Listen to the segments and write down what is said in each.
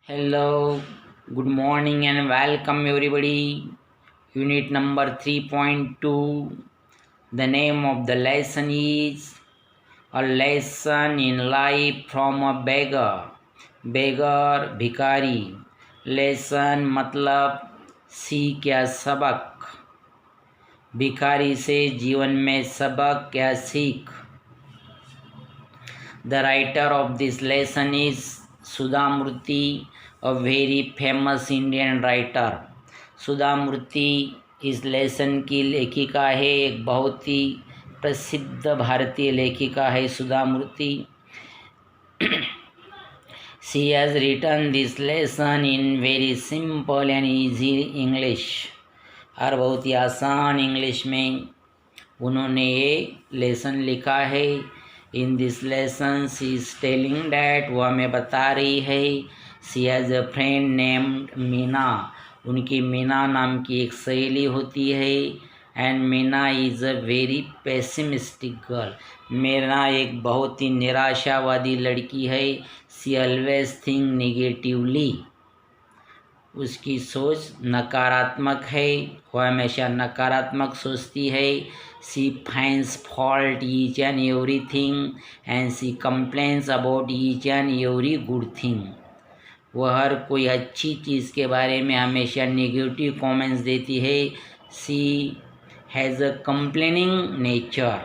Hello, good morning and welcome everybody. Unit number 3.2. The name of the lesson is A Lesson in Life from a Beggar. Beggar भिखारी. Lesson मतलब सीख या सबक. भिखारी से जीवन में सबक या सीख. The writer of this lesson is Sudha Murthy, a very famous Indian writer. सुधा मूर्ति इस लेसन की लेखिका है. एक बहुत ही प्रसिद्ध भारतीय लेखिका है सुधा मूर्ति. She has written this lesson in very simple and easy English. और बहुत ही आसान इंग्लिश में उन्होंने ये लेसन लिखा है. In this lesson she is telling that, वो हमें बता रही है, she has a friend named Meena. उनकी मीना नाम की एक सहेली होती है. And Meena is a very pessimistic girl. Meena एक बहुत ही निराशावादी लड़की है. She always think negatively. उसकी सोच नकारात्मक है. वह हमेशा नकारात्मक सोचती है. She finds fault each and everything and she complains about each and every good thing. वह हर कोई अच्छी चीज़ के बारे में हमेशा नेगेटिव कमेंट्स देती है. She has a complaining nature.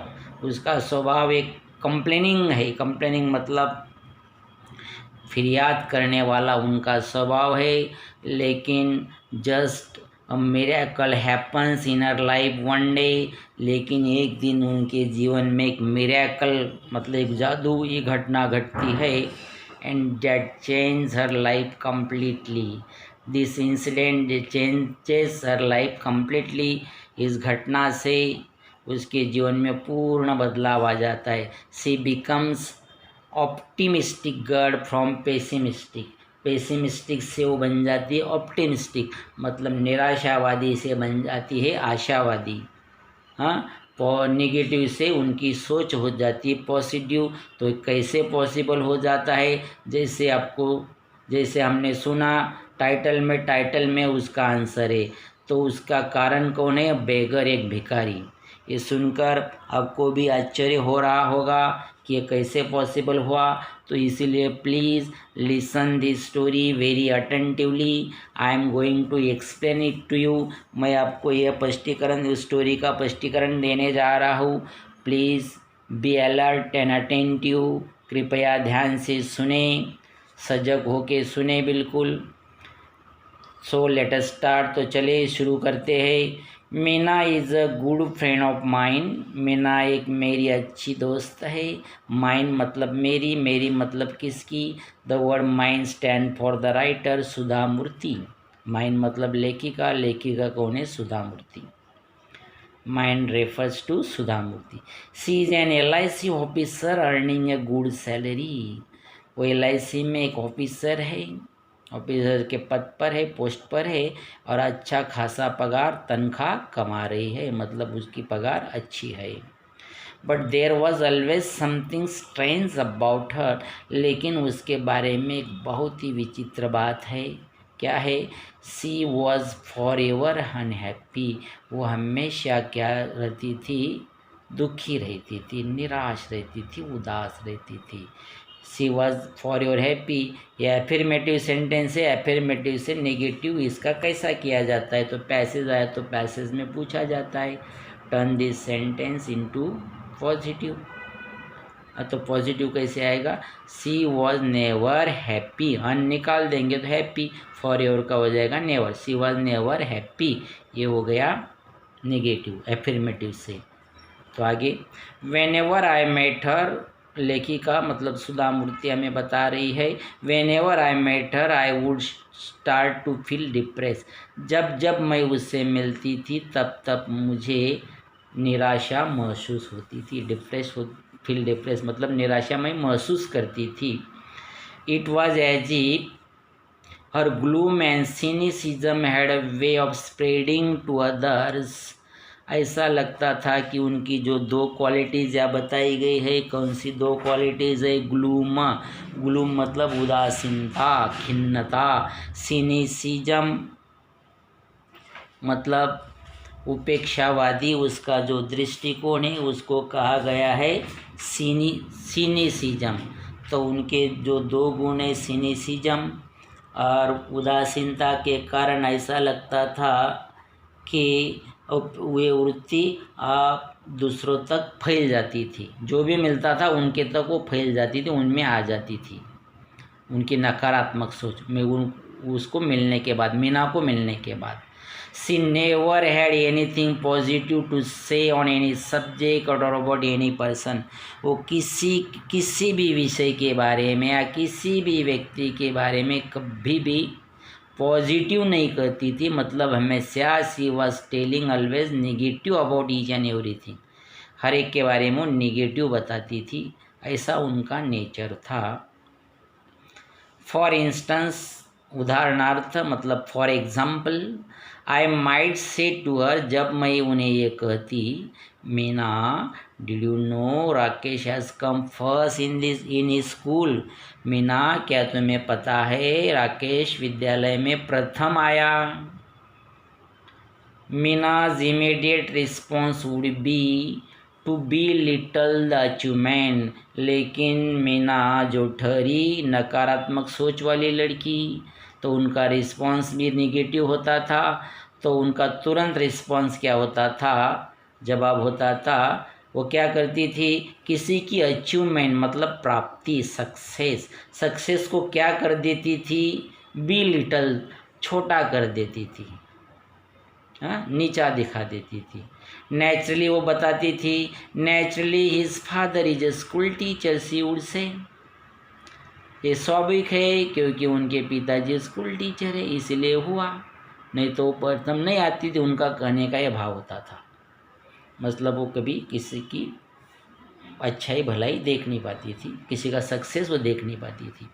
उसका स्वभाव एक कंप्लेनिंग है. कंप्लेनिंग मतलब फरियाद करने वाला उनका स्वभाव है. लेकिन just a miracle happens in her life one day. लेकिन एक दिन उनके जीवन में एक मिरेकल मतलब एक जादुई घटना घटती है. And that change her life completely. This incident changes her life completely. इस घटना से उसके जीवन में पूर्ण बदलाव आ जाता है. She becomes optimistic girl from pessimistic. Pessimistic से वो बन जाती है ऑप्टिमिस्टिक, मतलब निराशावादी से बन जाती है आशावादी. हाँ, नेगेटिव से उनकी सोच हो जाती है पॉजिटिव. तो कैसे पॉसिबल हो जाता है? जैसे हमने सुना टाइटल में उसका आंसर है. तो उसका कारण कौन है? बेगर, एक भिखारी. ये सुनकर आपको भी आश्चर्य हो रहा होगा कि ये कैसे पॉसिबल हुआ. तो इसीलिए please listen this story very attentively. I am going to explain it to you. मैं आपको यह स्टोरी का स्पष्टीकरण देने जा रहा हूँ. Please be alert and attentive. कृपया ध्यान से सुने, सजग होके सुने बिल्कुल. So let us start. तो चलिए शुरू करते हैं. Meena is a good friend of mine. Meena एक मेरी अच्छी दोस्त है. माइन मतलब मेरी, मेरी मतलब किसकी? The word mine stand for the writer Sudha Murthy. Mine मतलब लेखिका, लेखिका कौन है? Sudha Murthy. Mine refers to Sudha Murthy. She is an LIC officer earning a good salary. वो LIC में एक ऑफिसर है, ऑफिसर के पद पर है, पोस्ट पर है, और अच्छा खासा पगार, तनख्वाह कमा रही है, मतलब उसकी पगार अच्छी है. But there was always something strange about her. लेकिन उसके बारे में एक बहुत ही विचित्र बात है. क्या है? She was for ever unhappy. वो हमेशा क्या रहती थी? दुखी रहती थी, निराश रहती थी, उदास रहती थी. She was for your happy. ये एफर्मेटिव सेंटेंस है. एफर्मेटिव से नेगेटिव इसका कैसा किया जाता है? तो पैसेज आया तो पैसेज में पूछा जाता है, turn this sentence into positive. तो पॉजिटिव कैसे आएगा? She was never happy. Un निकाल देंगे तो हैप्पी, फॉर योर का हो जाएगा never. She was never happy, ये हो गया नेगेटिव एफर्मेटिव से. तो आगे, whenever I met her. लेखिका मतलब सुधा मूर्ति हमें बता रही है, whenever I met her I would start to feel depress. जब जब मैं उससे मिलती थी तब तब मुझे निराशा महसूस होती थी. फील डिप्रेस मतलब निराशा मैं महसूस करती थी. It was as if her gloom and cynicism had a way of spreading to others. ऐसा लगता था कि उनकी जो दो क्वालिटीज़ या बताई गई है, कौन सी दो क्वालिटीज़ है? ग्लूम मतलब उदासीनता, खिन्नता। सिनिसिज्म मतलब उपेक्षावादी, उसका जो दृष्टिकोण है उसको कहा गया है सिनिसिज्म। तो उनके जो दो गुण है, सिनिसिज्म और उदासीनता के कारण ऐसा लगता था कि वे वृत्ति दूसरों तक फैल जाती थी। जो भी मिलता था उनके तक वो फैल जाती थी, उनमें आ जाती थी उनकी नकारात्मक सोच में उसको मिलने के बाद, मीना को मिलने के बाद। She never had anything positive to say on any subject or about any person. वो किसी भी विषय के बारे में या किसी भी व्यक्ति के बारे में कभी भी पॉजिटिव नहीं करती थी। मतलब हमेशा she was telling always negative about each and everything. हर एक के बारे में वो नेगेटिव बताती थी, ऐसा उनका नेचर था। फॉर इंस्टेंस, उदाहरणार्थ मतलब for example, I might say to her, जब मैं उन्हें ये कहती, Meena did you know Rakesh has come first in school. Meena, क्या तुम्हें पता है राकेश विद्यालय में प्रथम आया? Meena's immediate response would be to belittle the achievement. लेकिन मीना जो ठहरी नकारात्मक सोच वाली लड़की, तो उनका रिस्पॉन्स भी निगेटिव होता था। तो उनका तुरंत रिस्पॉन्स क्या होता था, जवाब होता था, वो क्या करती थी? किसी की अचीवमेंट मतलब प्राप्ति, सक्सेस को क्या कर देती थी? बी लिटल, छोटा कर देती थी, हाँ, नीचा दिखा देती थी। नेचुरली वो बताती थी, naturally his father is a school teacher, she would say. ये स्वाभाविक है क्योंकि उनके पिताजी स्कूल टीचर है, इसलिए हुआ, नहीं तो प्रथम नहीं आती थी। उनका कहने का यह भाव होता था, मतलब वो कभी किसी की अच्छाई भलाई देख नहीं पाती थी, किसी का सक्सेस वो देख नहीं पाती थी।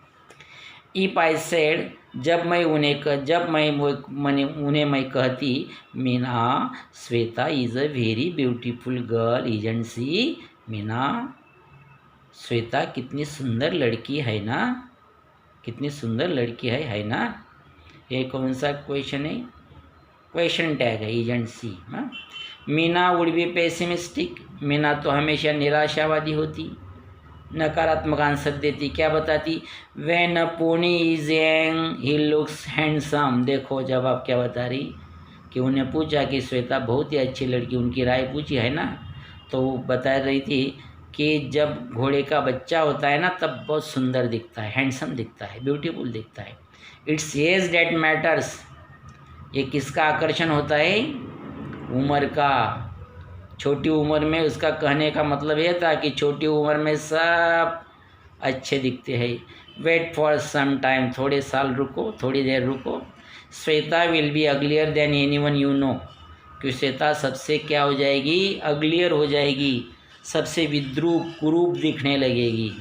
इफ आई सेड, जब मैं उन्हें कहती, Meena Shweta is a very beautiful girl isn't she. Meena, Shweta कितनी सुंदर लड़की है ना, कितनी सुंदर लड़की है ना। ये कौन सा क्वेश्चन है? क्वेश्चन टैग है, इजंट सी। हाँ, Meena would be pessimistic, Meena तो हमेशा निराशावादी होती, नकारात्मक आंसर देती। क्या बताती? When a pony is young he looks handsome. देखो जवाब क्या बता रही कि उन्हें पूछा कि श्वेता बहुत ही अच्छी लड़की, उनकी राय पूछी है ना, तो वो बता रही थी कि जब घोड़े का बच्चा होता है ना तब बहुत सुंदर दिखता है, हैंडसम दिखता है, ब्यूटीफुल दिखता है। इट्स एज डेट मैटर्स, ये किसका आकर्षण होता है? उम्र का। छोटी उम्र में, उसका कहने का मतलब यह था कि छोटी उम्र में सब अच्छे दिखते हैं। वेट फॉर सम टाइम, थोड़े साल रुको, थोड़ी देर रुको। Shweta will be uglier than anyone you know, कि श्वेता सबसे क्या हो जाएगी? अग्लियर हो जाएगी, सबसे विद्रूप कुरूप दिखने लगेगी।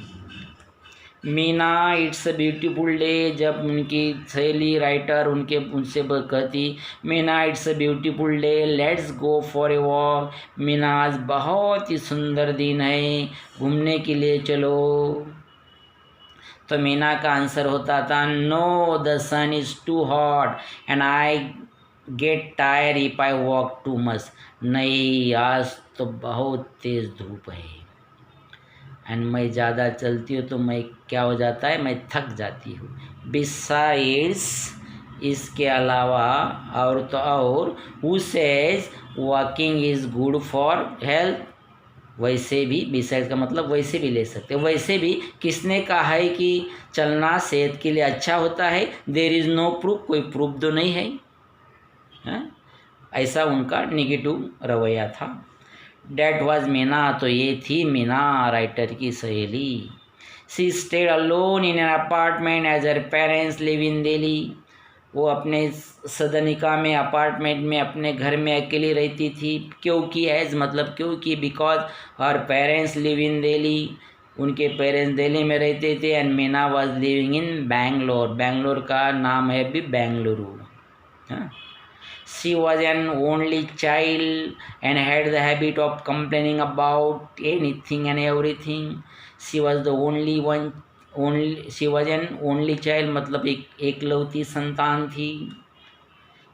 Meena it's a beautiful day, जब उनकी सहेली राइटर उनसे कहती, Meena it's a beautiful day let's go for a walk. Meena आज बहुत ही सुंदर दिन है, घूमने के लिए चलो। तो मीना का आंसर होता था, no the sun is too hot and I get tire if I walk too much. नहीं, आज तो बहुत तेज़ धूप है एंड मैं ज़्यादा चलती हूँ तो मैं क्या हो जाता है? मैं थक जाती हूँ। बिसाइड्स, इसके अलावा, और तो और, who says walking is good for health. वैसे भी, बिसाइड्स का मतलब वैसे भी ले सकते हैं। वैसे भी किसने कहा है कि चलना सेहत के लिए अच्छा होता है? देयर इज़ नो प्रूफ, कोई प्रूफ तो नहीं है, हाँ? ऐसा उनका नेगेटिव रवैया था। डेट वाज मीना, तो ये थी मीना राइटर की सहेली। She stayed alone in an apartment as her parents live in Delhi. वो अपने सदनिका में, अपार्टमेंट में, अपने घर में अकेली रहती थी। क्योंकि एज मतलब क्योंकि, because her parents live in Delhi, उनके पेरेंट्स दिल्ली में रहते थे। And Meena was living in Bangalore, Bangalore का नाम है भी बेंगलुरु, हाँ। She was an only child and had the habit of complaining about anything and everything. She was the only one, only she was an only child मतलब एक एकलौती संतान थी.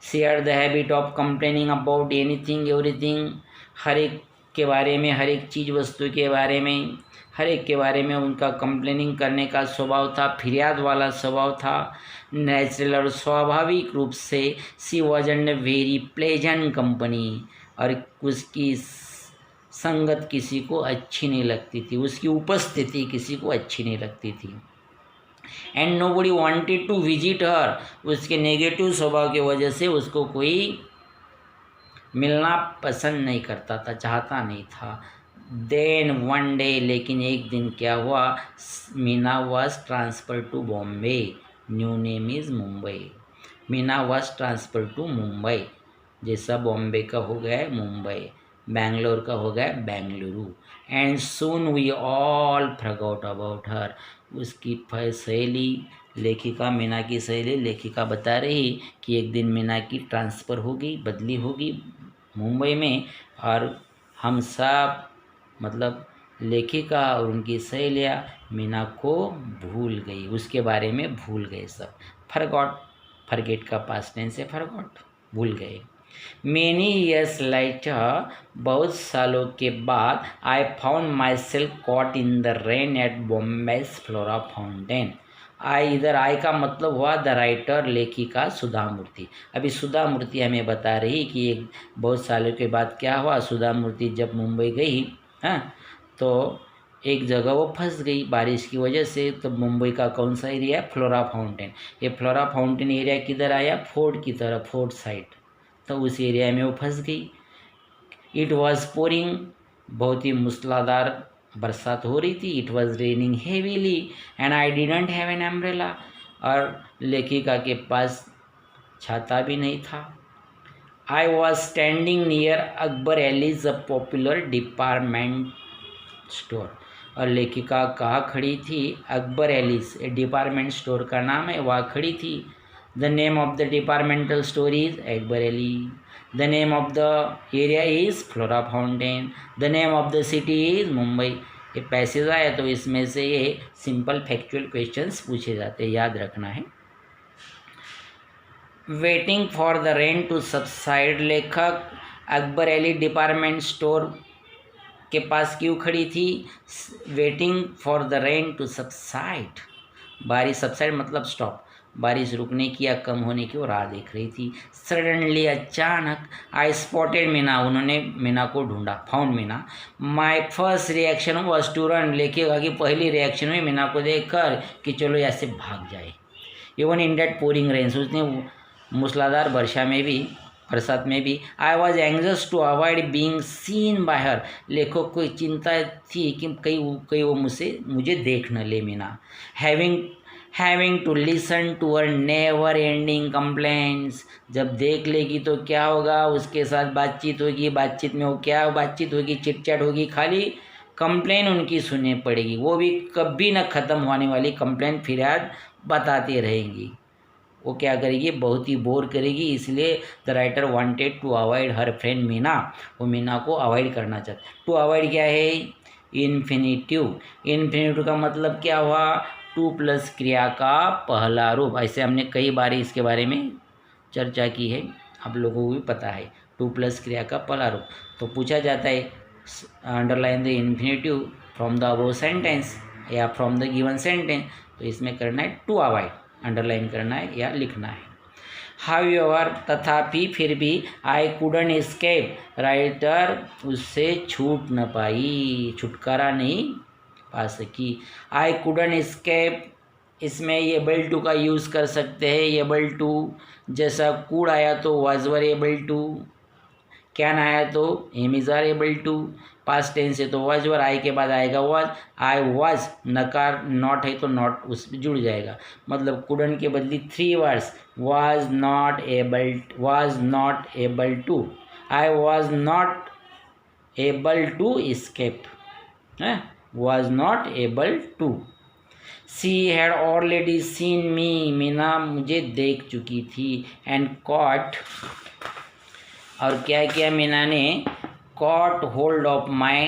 She had the habit of complaining about anything everything. हर एक के बारे में, हर एक चीज़ वस्तु के बारे में, हर एक के बारे में उनका कंप्लेनिंग करने का स्वभाव था, फिरियाद वाला स्वभाव था. नेचुरल और स्वाभाविक रूप से she was and very pleasant company, और उसकी संगत किसी को अच्छी नहीं लगती थी, उसकी उपस्थिति किसी को अच्छी नहीं लगती थी. And nobody wanted to visit her, उसके नेगेटिव स्वभाव की वजह से उसको कोई मिलना पसंद नहीं करता था, चाहता नहीं था. देन वन डे, लेकिन एक दिन क्या हुआ, Meena was transfer to Bombay. New name is Mumbai. Meena was transfer to Mumbai, जैसा बॉम्बे का हो गया है मुंबई, बैंगलोर का हो गया है Bengaluru. And soon we all forgot about her. उसकी सहेली लेखिका, मीना की सहेली लेखिका बता रही कि एक दिन मीना की ट्रांसफ़र होगी, बदली होगी मुंबई में, और हम सब मतलब लेखिका और उनकी सहेलियाँ मीना को भूल गई, उसके बारे में भूल गए सब. फॉरगॉट, फॉरगेट का पास्ट टेंस है फॉरगॉट, भूल गए. Many years later, बहुत सालों के बाद, I found myself caught in the rain at Bombay's Flora Fountain. इधर आई का मतलब हुआ द राइटर, लेखिका सुधा मूर्ति. अभी सुधा मूर्ति हमें बता रही कि एक बहुत सालों के बाद क्या हुआ. सुधा मूर्ति जब मुंबई गई, हाँ, तो एक जगह वो फंस गई बारिश की वजह से. तो मुंबई का कौन सा एरिया है, फ्लोरा फाउंटेन. ये फ्लोरा फाउंटेन एरिया किधर आया, फोर्ट की तरफ, फोर्ट साइड. तो उस एरिया में वो फंस गई. इट वॉज पोरिंग, बहुत ही मूसलाधार बरसात हो रही थी. It was raining heavily and I didn't have an umbrella, और लेखिका के पास छाता भी नहीं था. I was standing near Akbar allies, a popular department store. और लेखिका कहाँ खड़ी थी, अकबर एलीज, डिपार्टमेंट स्टोर का नाम है, वहाँ खड़ी थी. The name of the departmental store is Akbar Ali. The name of the area is Flora Fountain. The name of the city is Mumbai. ये पैसेज आया तो इसमें से ये सिंपल फैक्चुअल क्वेश्चंस पूछे जाते हैं, याद रखना है. Waiting for the rain to subside, लेखक अकबर अली डिपार्टमेंट स्टोर के पास क्यों खड़ी थी. Waiting for the rain to subside, बारिश, सबसाइड मतलब स्टॉप, बारिश रुकने की या कम होने की वो राह देख रही थी. सडनली, अचानक, आई स्पॉटेड मीना, उन्होंने मीना को ढूंढा, found Meena. My first reaction was to run, लेखिका की पहली रिएक्शन हुई मीना को देखकर कि चलो यहाँ से भाग जाए. Even in that pouring rains, उसने मूसलाधार वर्षा में भी, बरसात में भी. I was anxious to avoid being seen by her, लेखक को चिंता थी कि कहीं वो मुझे देख न ले Meena. Having to listen to her never ending complaints, जब देख लेगी तो क्या होगा, उसके साथ बातचीत होगी, बातचीत में वो क्या बातचीत होगी, चिटचैट होगी, खाली कंप्लेन उनकी सुननी पड़ेगी, वो भी कभी न ख़त्म होने वाली कंप्लेन, फिरियाद बताती रहेंगी. वो क्या करेगी, बहुत ही बोर करेगी. इसलिए the writer wanted to avoid her friend Meena, वो मीना को अवॉइड करना चाहते. टू अवॉइड क्या है, इन्फिनिटिव. इन्फिनिटिव का मतलब क्या हुआ, टू प्लस क्रिया का पहला रूप. ऐसे हमने कई बार इसके बारे में चर्चा की है, आप लोगों को भी पता है, टू प्लस क्रिया का पहला रूप. तो पूछा जाता है underline the infinitive from the above sentence या फ्रॉम द गिवन सेंटेंस. तो इसमें करना है टू अवॉइड, अंडरलाइन करना है या लिखना है. हाउएवर, तथापि, फिर भी. आई कुडंट एस्केप, राइटर उससे छूट न पाई, छुटकारा नहीं पा सकी. आई कुडंट एस्केप, इसमें एबल टू का यूज़ कर सकते हैं. एबल टू जैसा कुड आया तो was were able to, can आया तो am is are able to, past tense है तो वाज वर, आई के बाद आएगा वाज. आई वाज, नकार नॉट है तो नॉट उस पर जुड़ जाएगा. मतलब कुडंट के बदली 3 words, was not able to, I was not able to escape, was not able to. She had already seen me, Meena मुझे देख चुकी थी। एंड कॉट, और क्या किया मीना ने, cot hold of my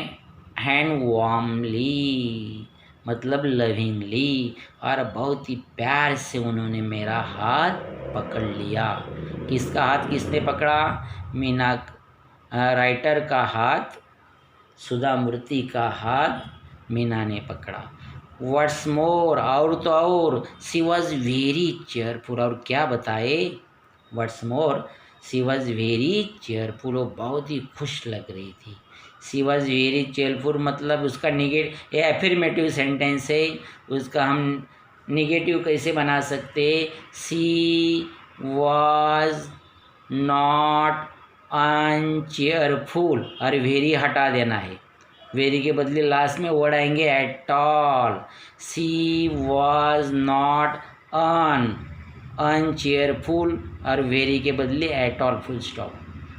hand warmly, मतलब लविंगली, और बहुत ही प्यार से उन्होंने मेरा हाथ पकड़ लिया। किसका हाथ किसने पकड़ा? मीना, राइटर का हाथ, सुधा मूर्ति का हाथ मीना ने पकड़ा। व्हाट्स मोर, और तो और, शी वॉज वेरी चेयरफुल, और क्या बताए, what's more she was very cheerful, वो बहुत ही खुश लग रही थी। शी वॉज वेरी चेयरफुल मतलब उसका निगेटिव, एफर्मेटिव सेंटेंस है, उसका हम निगेटिव कैसे बना सकते? शी वॉज नॉट अनचेयरफुल, और वेरी हटा देना है, वेरी के बदले लास्ट में वर्ड आएंगे at all. She was not uncheerful, और वेरी के बदले at all, full stop.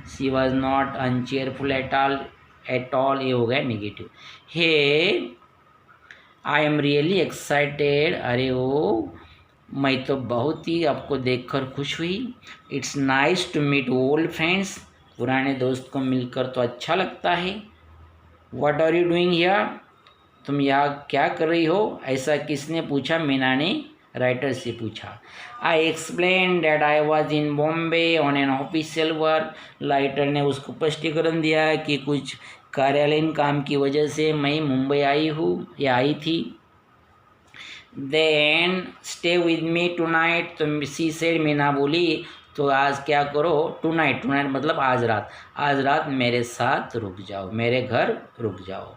She was not uncheerful at all, ये हो गया negative. Hey I am really excited, अरे ओ मैं तो बहुत ही आपको देखकर खुश हुई। It's nice to meet old friends, पुराने दोस्त को मिलकर तो अच्छा लगता है। What are you doing here, तुम यहाँ क्या कर रही हो, ऐसा किसने पूछा? मीना ने राइटर से पूछा। I explain that I was in Bombay on an official work, writer ने उसको स्पष्टीकरण दिया कि कुछ कार्यालयीन काम की वजह से मैं मुंबई आई हूँ या आई थी। Then stay with me tonight, तो सी सेड, मीना बोली तो आज क्या करो, टू नाइट, टू नाइट मतलब आज रात, आज रात मेरे साथ रुक जाओ, मेरे घर रुक जाओ।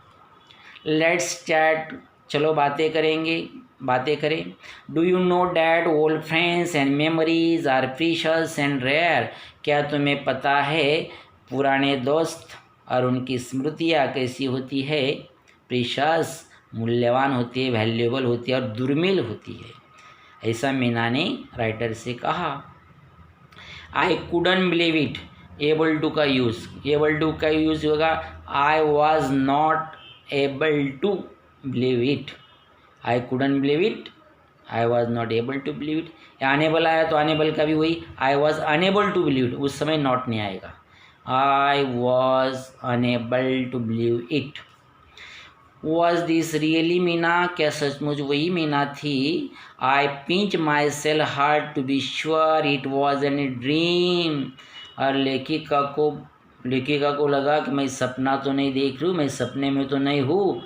लेट्स चैट, चलो बातें करेंगे, बातें करें। Do you know that old friends and memories are precious and rare, क्या तुम्हें पता है पुराने दोस्त और उनकी स्मृतियाँ कैसी होती है? प्रीशियस, मूल्यवान होती है, वैल्यूएबल होती है और दुर्मिल होती है, ऐसा मीना ने राइटर से कहा। I couldn't believe it, able to का यूज़, एबल टू का यूज़ होगा I was not able to believe it, I couldn't believe it, I was not able to believe it. Unable आया तो अनेबल का भी वही, I was unable to believe it, उस समय नॉट नहीं आएगा। I was unable to believe it. Was this really Meena, क्या सचमुच वही मीना थी? I pinch my self hard to be sure it was an dream, और लेखिका को लगा कि मैं सपना तो नहीं देख रही हूँ, मैं सपने में तो नहीं हूँ,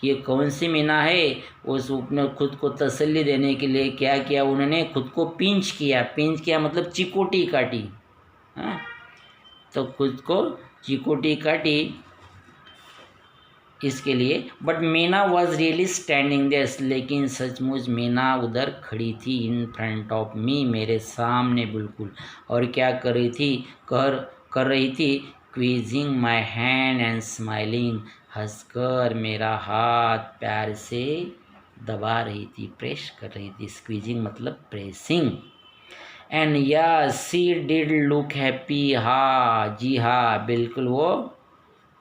ये कौन सी मीना है। उस अपने खुद को तसल्ली देने के लिए क्या किया उन्होंने, खुद को पिंच किया, पिंच किया मतलब चिकोटी काटी, हाँ, तो खुद को चिकोटी काटी इसके लिए। But Meena was really standing there, लेकिन सचमुच मीना उधर खड़ी थी, इन फ्रंट ऑफ मी, मेरे सामने बिल्कुल, और क्या कर रही थी, कर रही थी, क्वीजिंग माई हैंड एंड स्माइलिंग, हंसकर मेरा हाथ प्यार से दबा रही थी, प्रेस कर रही थी, स्क्वीजिंग मतलब प्रेसिंग। एंड या सी डिड लुक हैप्पी, हाँ जी हाँ बिल्कुल वो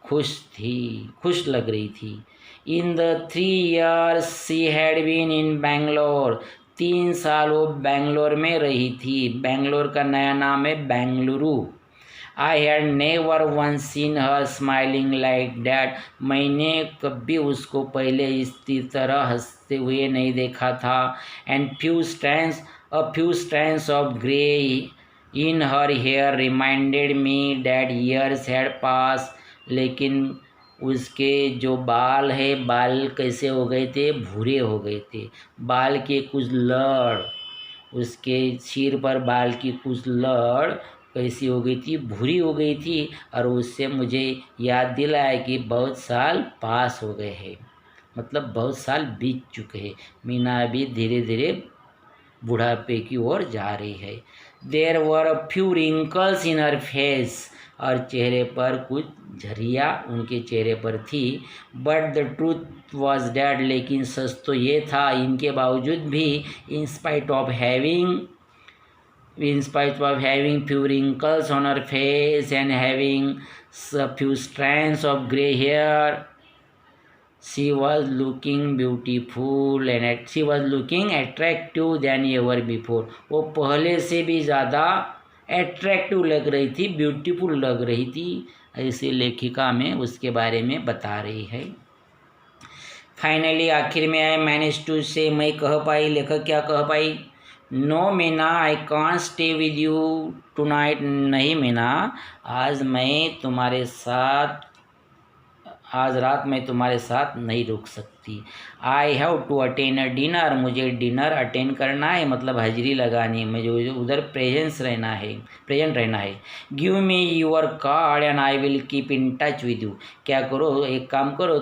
खुश थी, खुश लग रही थी। In the 3 years she had been in Bangalore, 3 साल वो बेंगलोर में रही थी, बेंगलोर का नया नाम है Bengaluru. I had never won scene her smiling like that, मैंने कभी उसको पहले इसी तरह हंसते हुए नहीं देखा था। And few strands of grey in her hair reminded me that years had passed, लेकिन उसके जो बाल है, बाल कैसे हो गए थे, भूरे हो गए थे, बाल के कुछ लड़, उसके सिर पर बाल की कुछ लड़ कैसी हो गई थी, भूरी हो गई थी, और उससे मुझे याद दिलाया कि बहुत साल पास हो गए हैं, मतलब बहुत साल बीत चुके हैं, मीना अभी धीरे धीरे बुढ़ापे की ओर जा रही है। There were a few wrinkles in her face, और चेहरे पर कुछ झरिया उनके चेहरे पर थी। But the truth was that, लेकिन सच तो ये था, इनके बावजूद भी, in spite of having few wrinkles on her face and having a few strands of grey hair, she was looking beautiful and she was looking attractive than ever before. वो पहले से भी ज़्यादा एट्रैक्टिव लग रही थी, ब्यूटीफुल लग रही थी, ऐसी लेखिका में उसके बारे में बता रही है। फाइनली आखिर में आई मैनेज टू से, मैं कह पाई, लेखक क्या कह पाई? No Meena I can't stay with you tonight. नहीं मीना, आज रात मैं तुम्हारे साथ नहीं रुक सकती। I have to attend a dinner, मुझे डिनर अटेंड करना है, मतलब हाजिरी लगानी है, मुझे उधर प्रेजेंट रहना है। Give me your card and I will keep in touch with you. क्या करो, एक काम करो,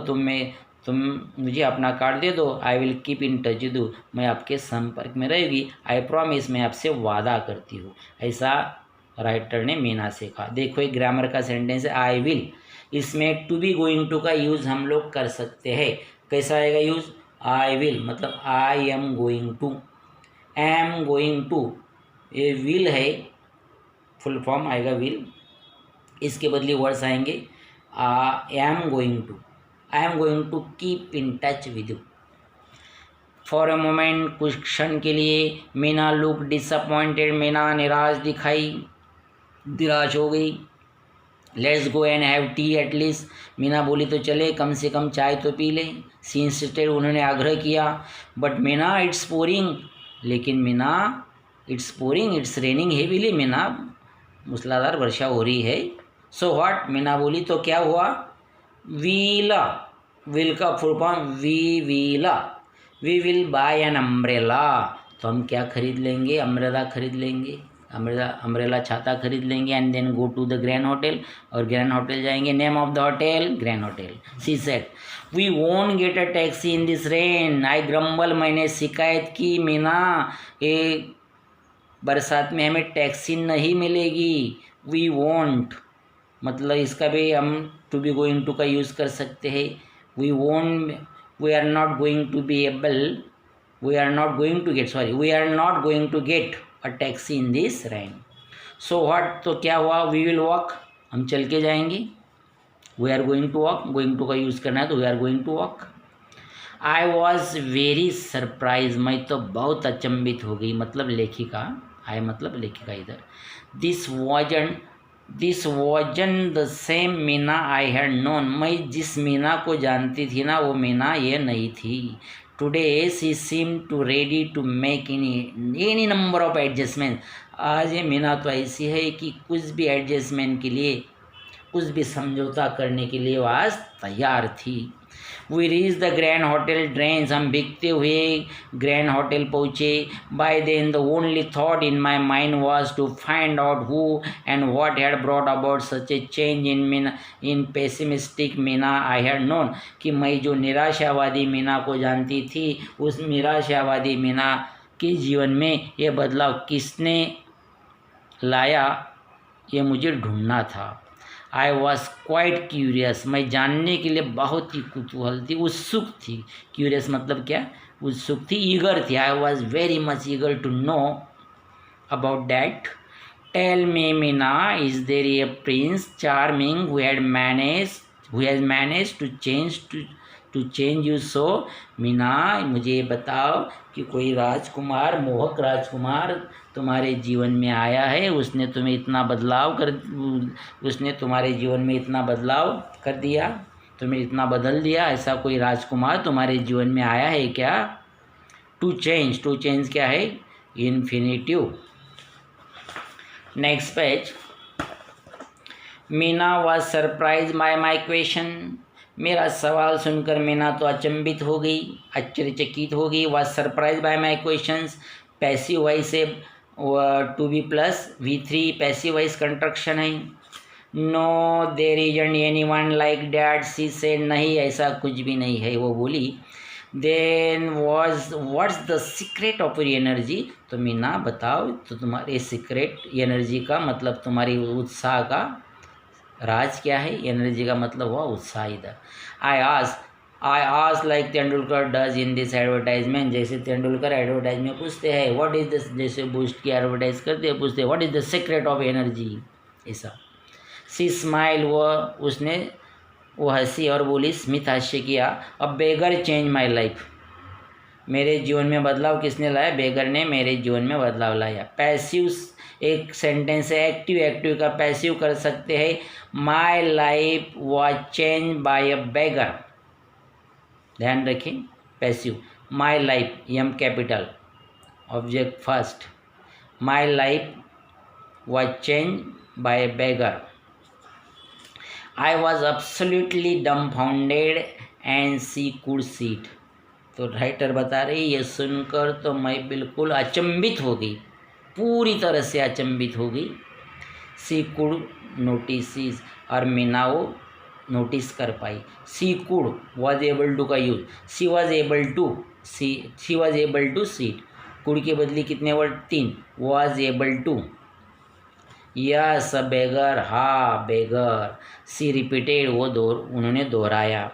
तुम मुझे अपना कार्ड दे दो, I will keep in touch with you, मैं आपके संपर्क में रहेगी। आई प्रॉमिस, मैं आपसे वादा करती हूँ। ऐसा राइटर ने मीना से कहा। देखो एक ग्रामर का सेंटेंस है, आई विल, इसमें टू बी गोइंग टू का यूज़ हम लोग कर सकते हैं। कैसा आएगा यूज़? आई विल मतलब I am going to, am going to, ये विल है, फुल फॉर्म आएगा विल, इसके बदले वर्ड्स आएंगे I am going to keep in touch with you. For a moment, कुछ क्षण के लिए, मीना लुक डिसअपॉइंटेड, मीना निराश हो गई। Let's go and have T at least, Meena बोली तो चले, कम से कम चाय तो पी लें। सी इंसिस्टेड, उन्होंने आग्रह किया। बट मीना इट्स पोरिंग, लेकिन Meena it's pouring, it's raining heavily, Meena मूसलाधार वर्षा हो रही है। सो व्हाट, मीना बोली तो क्या हुआ? विल का full form we will buy an umbrella, तो हम क्या खरीद लेंगे? अम्ब्रेला खरीद लेंगे, अम्ब्रेला छाता खरीद लेंगे। And then go to the grand hotel, और ग्रैंड होटल जाएंगे। Name of the hotel, grand hotel. She said we won't get a taxi in this rain, I grumble, मैंने शिकायत की, मीना ये बरसात में हमें टैक्सी नहीं मिलेगी। वी वोंट मतलब इसका भी हम टू बी गोइंग टू का यूज़ कर सकते हैं। We are not going to get a taxi in this rain. So what, तो क्या हुआ? वी विल वॉक, हम चल के जाएंगे। We are going to walk, going to का यूज़ करना है तो we are going to walk. I was very surprise, मैं तो बहुत अचंभित हो गई, मतलब लेखिका, आई मतलब लेखिका इधर। This वॉजन the same Meena I had known, मैं जिस मीना को जानती थी ना, वो मीना ये नहीं थी। Today she seem to ready to make any number of adjustment, आज ये मीना तो ऐसी है कि कुछ भी एडजस्टमेंट के लिए, कुछ भी समझौता करने के लिए वो आज तैयार थी। We reach the grand hotel drenched, हम भीगते हुए ग्रैंड होटल पहुँचे। By then the only thought in my mind was to find out who and what had brought about such a change in pessimistic Meena I had known, कि मैं जो निराशावादी मीना को जानती थी, उस निराशावादी मीना के जीवन में ये बदलाव किसने लाया, ये मुझे ढूंढना था। आई वॉज क्वाइट क्यूरियस, मैं जानने के लिए बहुत ही कुतूहल थी, उत्सुक थी। क्यूरियस मतलब क्या? उत्सुक थी, ईगर थी। I was very much eager to know about that. Tell me Meena, is there a prince charming who has manage to change you so. Meena मुझे ये बताओ कि कोई राजकुमार, मोहक राजकुमार तुम्हारे जीवन में आया है, उसने तुम्हारे जीवन में इतना बदलाव कर दिया, तुम्हें इतना बदल दिया, ऐसा कोई राजकुमार तुम्हारे जीवन में आया है क्या? टू चेंज क्या है? Infinitive. Next page. Meena was surprise by my question, मेरा सवाल सुनकर मीना तो अचंभित हो गई, आश्चर्यचकित हो गई। Was surprise by my questions, passive voice से to be plus V3 passive voice construction है। No there isn't anyone like that, she said, नहीं ऐसा कुछ भी नहीं है, वो बोली। Then what's the secret of your energy, तो मीना बताओ तो तुम्हारे सीक्रेट एनर्जी का मतलब तुम्हारी उत्साह का राज क्या है? एनर्जी का मतलब हुआ उत्साह इधर। I ask like Tendulkar does in this advertisement, जैसे तेंदुलकर एडवर्टाइज में पूछते हैं व्हाट इज द, जैसे बूस्ट की एडवर्टाइज करते हैं पूछते हैं what is the secret of energy, ऐसा। शी स्माइल, वो उसने वो हंसी और बोली, स्मिथ हास्य किया, अ बेगर चेंज माई लाइफ। मेरे जीवन में बदलाव किसने लाया? बेगर ने मेरे जीवन में बदलाव लाया। पैसिव एक सेंटेंस है, एक्टिव, एक्टिव का पैसिव कर सकते हैं, my life was change by a beggar. ध्यान रखें, passive, my life, M capital, object first, my life was change by a beggar. I was absolutely dumbfounded and she could see it. तो writer बता रही, ये सुनकर तो मैं बिल्कुल अचंभित हो गई, पूरी तरह से अचंभित हो गई। सी कुड नोटिस, और मीना वो नोटिस कर पाई। She could was able to का use, she was able to, she was able to see it. Could के बदले कितने word? 3। Was able to, yes beggar, हा बेगर। सी रिपीटेड, वो उन्होंने दोहराया।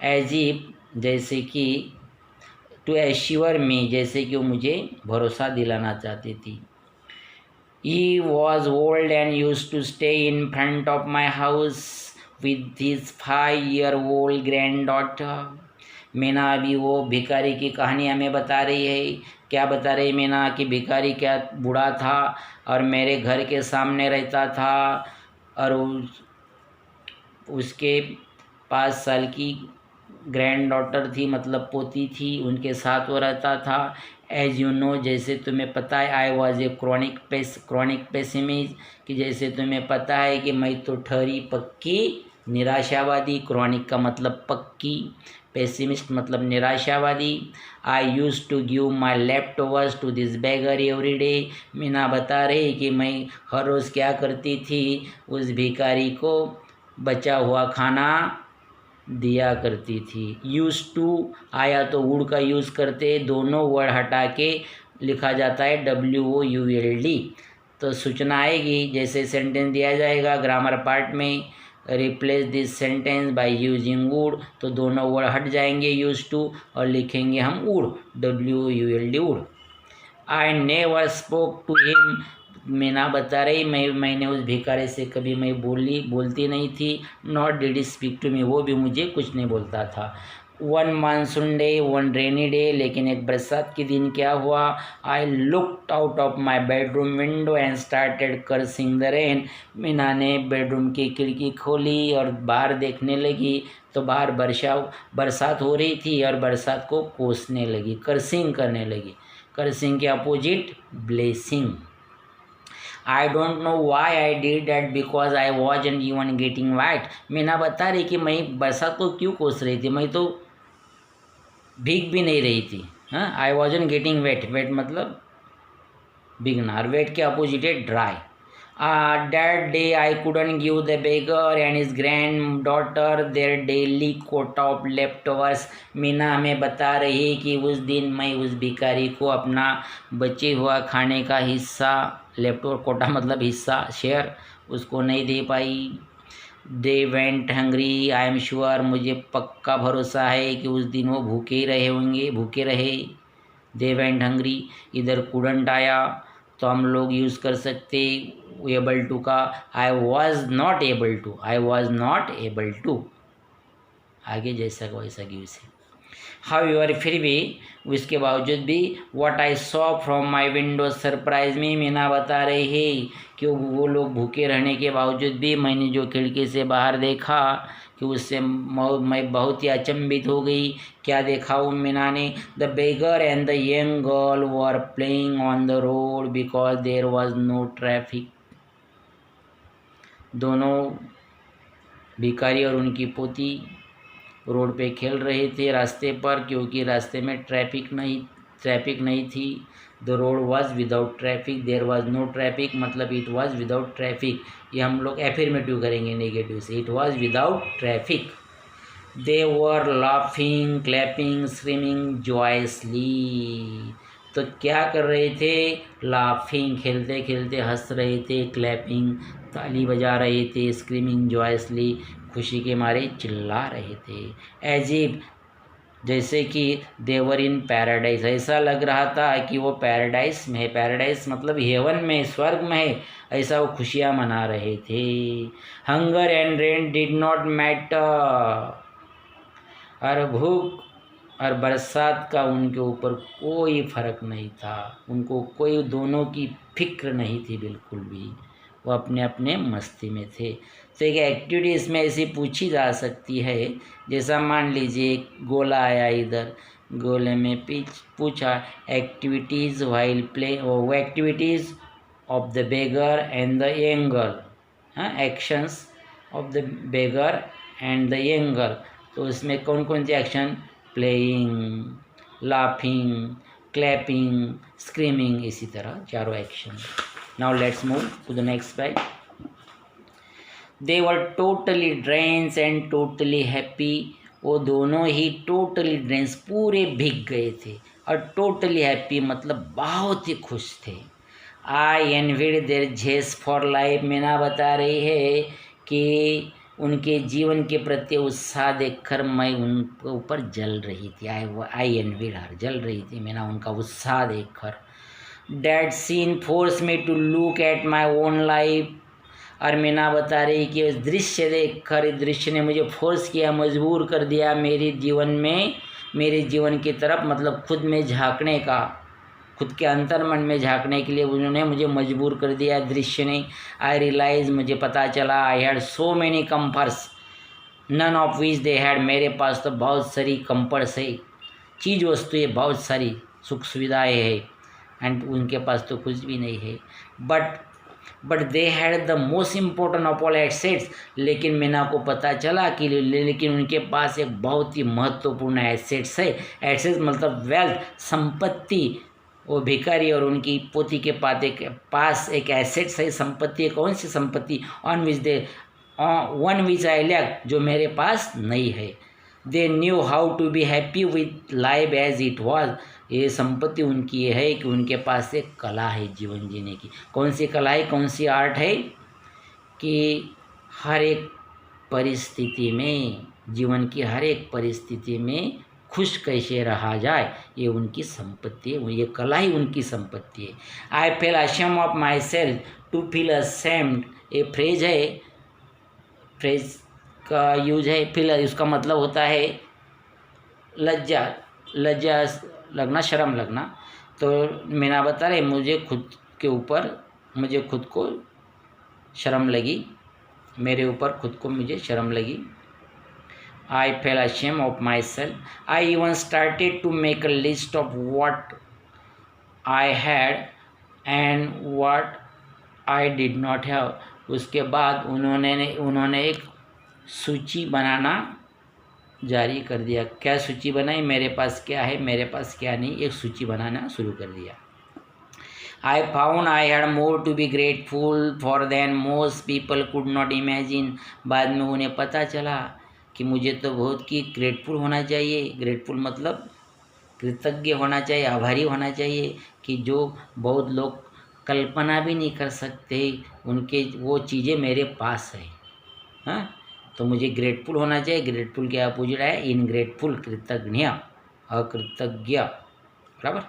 एज इफ, जैसे कि, टू एश्योर मी, जैसे कि वो मुझे भरोसा दिलाना चाहती थी। He was old and use to stay in front of my house with his 5-year-old granddaughter. Meena अभी वो भिखारी की कहानी हमें बता रही है। क्या बता रही मीना? कि भिखारी क्या बूढ़ा था और मेरे घर के सामने रहता था, और उसके 5 साल की ग्रैंड डॉटर थी, मतलब पोती थी, उनके साथ वो रहता था। एज यू नो, जैसे तुम्हें पता है, I was a chronic pessimist, कि जैसे तुम्हें पता है कि मैं तो ठहरी पक्की निराशावादी। क्रॉनिक का मतलब पक्की, पेसिमिस्ट मतलब निराशावादी। I use to give my leftovers to this beggar every day. Meena बता रही कि मैं हर रोज़ क्या करती थी, उस भिखारी को बचा हुआ खाना दिया करती थी। यूज टू आया तो वुड का यूज़ करते, दोनों वर्ड हटा के लिखा जाता है WOULD। तो सूचना आएगी, जैसे सेंटेंस दिया जाएगा ग्रामर पार्ट में, replace this sentence by using would, तो दोनों वर्ड हट जाएंगे यूज टू और लिखेंगे हम would, WOULD would. I never spoke to him. Meena बता रही, मैंने उस भिखारी से कभी मैं बोलती नहीं थी। Not did he speak to me, वो भी मुझे कुछ नहीं बोलता था। One monsoon day, one rainy day, लेकिन एक बरसात के दिन क्या हुआ? I looked out of my bedroom window and started cursing the rain. Meena ने बेडरूम की खिड़की खोली और बाहर देखने लगी, तो बाहर बरसात हो रही थी और बरसात को कोसने लगी, कर्सिंग करने लगी। कर्सिंग के opposite blessing. I don't know why I did that because I was and even getting white. Meena बता रही कि मैं बरसात को क्यों कोस रही थी, मैं तो भीग भी नहीं रही थी। हाँ, I was and getting wet, wet मतलब भीगना, और वेट के अपोजिट है dry. That day I couldn't give the beggar and his granddaughter their daily quota of leftovers। Meena हमें बता रही कि उस दिन मैं उस भिखारी को अपना बचे हुआ खाने का हिस्सा, लेफ्टओवर कोटा मतलब हिस्सा, शेयर, उसको नहीं दे पाई। They went hungry, I am sure, मुझे पक्का भरोसा है कि उस दिन वो भूखे ही रहे होंगे, भूखे रहे। दे वेंट हंग्री, इधर कुडंट आया तो हम लोग यूज़ कर सकते एबल टू का, I was not able to, I was not able to, आगे जैसा का वैसा यूज है। हाउएवर, फिर भी, उसके बावजूद भी, what I saw from my window surprise me. Meena बता रही है कि वो लोग भूखे रहने के बावजूद भी मैंने जो खिड़की से बाहर देखा कि उससे मैं बहुत ही अचंभित हो गई। क्या देखा वो मीना ने? The beggar and the young girl were playing on the road because there was no traffic. दोनों भिखारी और उनकी पोती रोड पे खेल रहे थे रास्ते पर, क्योंकि रास्ते में ट्रैफिक नहीं थी। The road was without traffic, there was no traffic मतलब इट वॉज विदाउट ट्रैफिक। ये हम लोग एफर्मेटिव करेंगे नेगेटिव से, it was without traffic. They were laughing, clapping, screaming joyously. तो क्या कर रहे थे? लाफिंग, खेलते खेलते हंस रहे थे, क्लैपिंग, ताली बजा रहे थे, स्क्रीमिंग जॉयसली, खुशी के मारे चिल्ला रहे थे। एज इफ, जैसे कि देवर इन पैराडाइज, ऐसा लग रहा था कि वो पैराडाइज में है, पैराडाइज मतलब हेवन में, स्वर्ग में है, ऐसा वो खुशियाँ मना रहे थे। Hunger and rain did not matter, और भूख और बरसात का उनके ऊपर कोई फर्क नहीं था, उनको कोई दोनों की फिक्र नहीं थी बिल्कुल भी, वो अपने अपने मस्ती में थे। तो एक एक्टिविटी इसमें ऐसी पूछी जा सकती है, जैसा मान लीजिए एक गोला आया इधर, गोले में पूछा एक्टिविटीज़ वाइल प्ले, वो activities of the beggar and the young girl, हाँ, actions of the beggar and the young girl. तो इसमें कौन कौन से action, playing, laughing, clapping, screaming, इसी तरह चारों action. Now let's move to the next slide. They were totally drenched and totally happy, वो दोनों ही टोटली ड्रेंस पूरे भीग गए थे, और टोटली हैप्पी मतलब बहुत ही खुश थे। आई एनविड देयर जेस फॉर लाइफ, मीना बता रही है कि उनके जीवन के प्रति उत्साह देखकर मैं उनके ऊपर जल रही थी। आई एनविड हर, जल रही थी मीना उनका उत्साह देखकर। That scene force me to look at my own life, और मीना बता रही कि उस दृश्य देखकर, इस दृश्य ने मुझे फोर्स किया, मजबूर कर दिया मेरे जीवन में, मेरे जीवन की तरफ, मतलब खुद में झांकने का, खुद के अंतर्मन में झांकने के लिए उन्होंने मुझे मजबूर कर दिया दृश्य ने। आई रियलाइज, मुझे पता चला, I had so many comforts none of which they had, मेरे पास तो बहुत सारी कम्फर्ट्स है, चीज़ वस्तुएँ बहुत सारी सुख सुविधाएँ है, एंड उनके पास तो कुछ भी नहीं है। But they had the most important of all assets, लेकिन मीना को पता चला कि लेकिन उनके पास एक बहुत ही महत्वपूर्ण एसेट्स है। एसेट्स मतलब वेल्थ, संपत्ति। वो भिखारी और उनकी पोती के पास एक एसेट्स है, संपत्ति है। कौन सी संपत्ति? वन विच आई लैक, जो मेरे पास नहीं है। They knew how to be happy with life as it was, ये संपत्ति उनकी ये है कि उनके पास एक कला है जीवन जीने की। कौन सी कला है, कौन सी आर्ट है? कि हर एक परिस्थिति में, जीवन की हर एक परिस्थिति में खुश कैसे रहा जाए, ये उनकी संपत्ति है, ये कला ही उनकी संपत्ति है। I feel ashamed of myself to feel ashamed, ये फ्रेज है, फ्रेज का यूज है। फील, उसका मतलब होता है लज्जा लगना, शर्म लगना। तो मीना बता रहे मुझे खुद के ऊपर, मुझे खुद को शर्म लगी, मेरे ऊपर खुद को मुझे शर्म लगी। I fell ashamed of myself, I even started to make a list of what I had and what I did not have. उसके बाद उन्होंने एक सूची बनाना जारी कर दिया। क्या सूची बनाई? मेरे पास क्या है, मेरे पास क्या नहीं, एक सूची बनाना शुरू कर दिया। I found I had more to be grateful for than most people could not imagine. बाद में उन्हें पता चला कि मुझे तो बहुत की ग्रेटफुल होना चाहिए। ग्रेटफुल मतलब कृतज्ञ होना चाहिए, आभारी होना चाहिए, कि जो बहुत लोग कल्पना भी नहीं कर सकते, उनके वो चीज़ें मेरे पास है। हाँ, तो मुझे ग्रेटफुल होना चाहिए। ग्रेटफुल के अपोजिट है इनग्रेटफुल, कृतज्ञ, अकृतज्ञ, बराबर।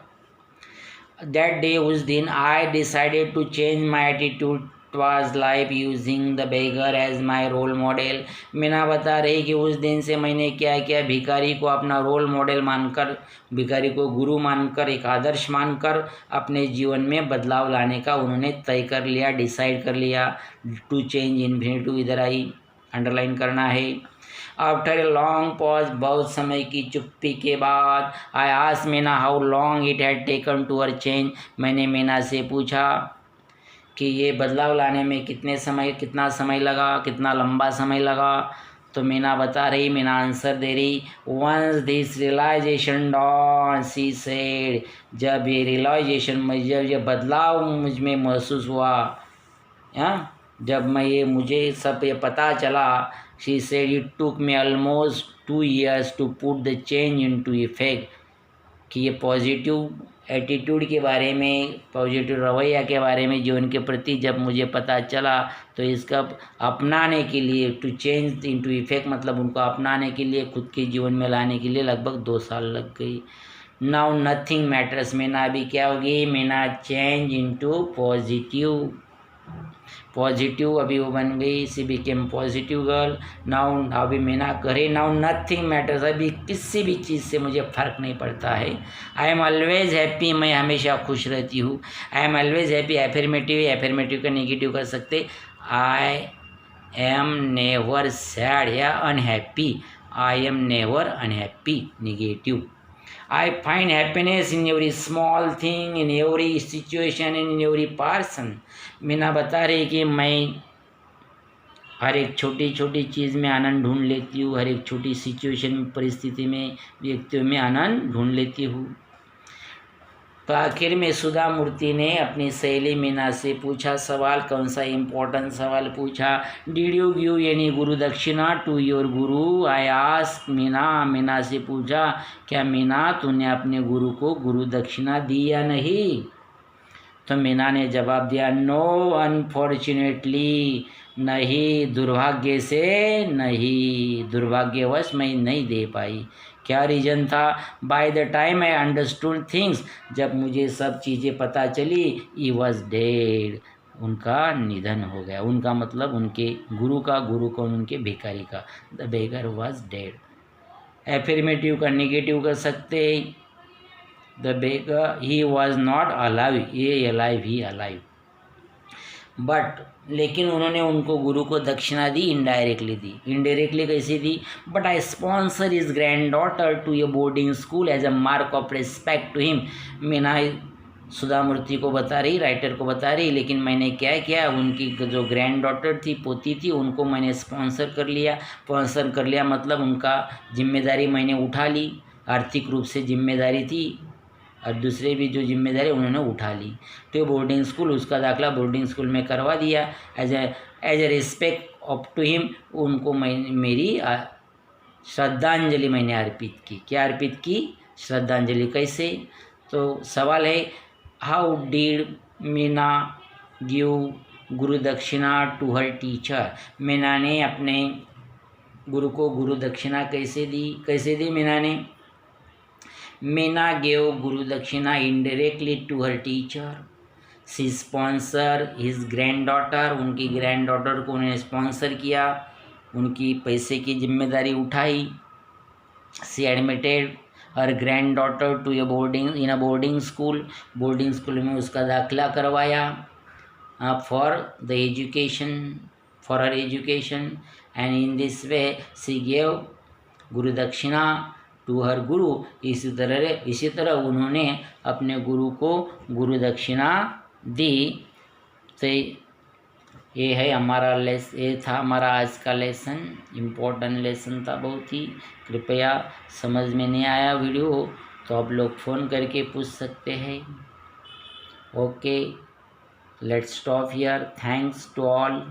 दैट डे, उस दिन, I decided to change my attitude towards life using the beggar as my role model. Meena बता रही कि उस दिन से मैंने क्या किया, भिखारी को अपना रोल मॉडल मानकर, भिखारी को गुरु मानकर, एक आदर्श मानकर अपने जीवन में बदलाव लाने का उन्होंने तय कर लिया, डिसाइड कर लिया। टू चेंज इन्फिनिटिव इधर आई, अंडरलाइन करना है। आफ्टर ए लॉन्ग पॉज, बहुत समय की चुप्पी के बाद, I asked Meena how long it had taken to her change. मैंने मीना से पूछा कि ये बदलाव लाने में कितना समय लगा, कितना लंबा समय लगा। तो मीना बता रही, मीना आंसर दे रही, once this realisation dawn, she said, जब ये रियलाइजेशन, जब ये बदलाव मुझ में महसूस हुआ, जब मुझे सब ये पता चला, she said it took me almost 2 years to put the change into effect. कि ये पॉजिटिव एटीट्यूड के बारे में, पॉजिटिव रवैया के बारे में जीवन के प्रति जब मुझे पता चला, तो इसका अपनाने के लिए, टू चेंज इनटू इफेक्ट मतलब उनको अपनाने के लिए, खुद के जीवन में लाने के लिए लगभग 2 साल लग गई। नाउ नथिंग मैटर्स, मीना अभी क्या होगी, Meena change into positive, positive अभी वो बन गई, सी बिकेम पॉजिटिव गर्ल। नाउ अभी मीना करे, नाउ नथिंग मैटर्स, अभी किसी भी चीज़ से मुझे फ़र्क नहीं पड़ता है। आई एम ऑलवेज हैप्पी, मैं हमेशा खुश रहती हूँ। I am always happy affirmative, affirmative का नेगेटिव कर सकते, आई एम नेवर सैड या unhappy, I am never unhappy negative. I find happiness in every small thing, in every situation, and in every person. Meena बता रही कि मैं हर एक छोटी छोटी चीज़ में आनंद ढूंढ लेती हूँ, हर एक छोटी सिचुएशन परिस्थिति में, व्यक्तियों में आनंद ढूंढ लेती हूँ। तो आखिर में सुधा मूर्ति ने अपनी सहेली मीना से पूछा सवाल, कौन सा इम्पोर्टेंट सवाल पूछा, did you give any Guru dakshina to your Guru, I ask Meena, Meena से पूछा क्या मीना तूने अपने गुरु को गुरु दक्षिणा दी या नहीं। तो मीना ने जवाब दिया, नो अनफॉर्चुनेटली, नहीं, दुर्भाग्य से नहीं, दुर्भाग्यवश मैं नहीं दे पाई। क्या रीज़न था, by the time I understood things, जब मुझे सब चीज़ें पता चली, ही वॉज डेड, उनका निधन हो गया। उनका मतलब उनके गुरु का, गुरु कौन, उनके भिखारी का, the beggar was dead. Affirmative का नेगेटिव कर सकते, the beggar he was not alive, ये अलाइव ही अलाइव, बट लेकिन उन्होंने उनको गुरु को दक्षिणा दी, इनडायरेक्टली दी। इनडायरेक्टली कैसी दी, but I sponsor his granddaughter to a boarding school as a mark of respect to him. Meena Sudha Murthy को बता रही, राइटर को बता रही, लेकिन मैंने क्या किया, उनकी जो ग्रैंड डॉटर थी, पोती थी, उनको मैंने स्पॉन्सर कर लिया। स्पॉन्सर कर लिया मतलब उनका जिम्मेदारी मैंने उठा ली, आर्थिक रूप से जिम्मेदारी थी और दूसरे भी जो जिम्मेदारी उन्होंने उठा ली। तो बोर्डिंग स्कूल, उसका दाखला बोर्डिंग स्कूल में करवा दिया as a respect of to him, उनको मेरी श्रद्धांजलि मैंने अर्पित की। क्या अर्पित की, श्रद्धांजलि। कैसे, तो सवाल है, how did Meena give Guru dakshina to her teacher, Meena ने अपने गुरु को गुरु दक्षिणा कैसे दी मीना ने। Meena gave guru dakshina indirectly to her teacher, she sponsor his granddaughter, उनकी ग्रैंड डॉटर को उन्हें स्पॉन्सर किया, उनकी पैसे की जिम्मेदारी उठाई। She admitted her granddaughter to a boarding school, boarding school में उसका दाखिला करवाया for the education, for her education, and in this way she gave guru dakshina to her गुरु। इसी तरह उन्होंने अपने गुरु को गुरु दक्षिणा दी। तो ये है हमारा ये था हमारा आज का लेसन, इम्पोर्टेंट लेसन था बहुत ही। कृपया समझ में नहीं आया वीडियो तो आप लोग फ़ोन करके पूछ सकते हैं। Okay, let's stop here, thanks to all.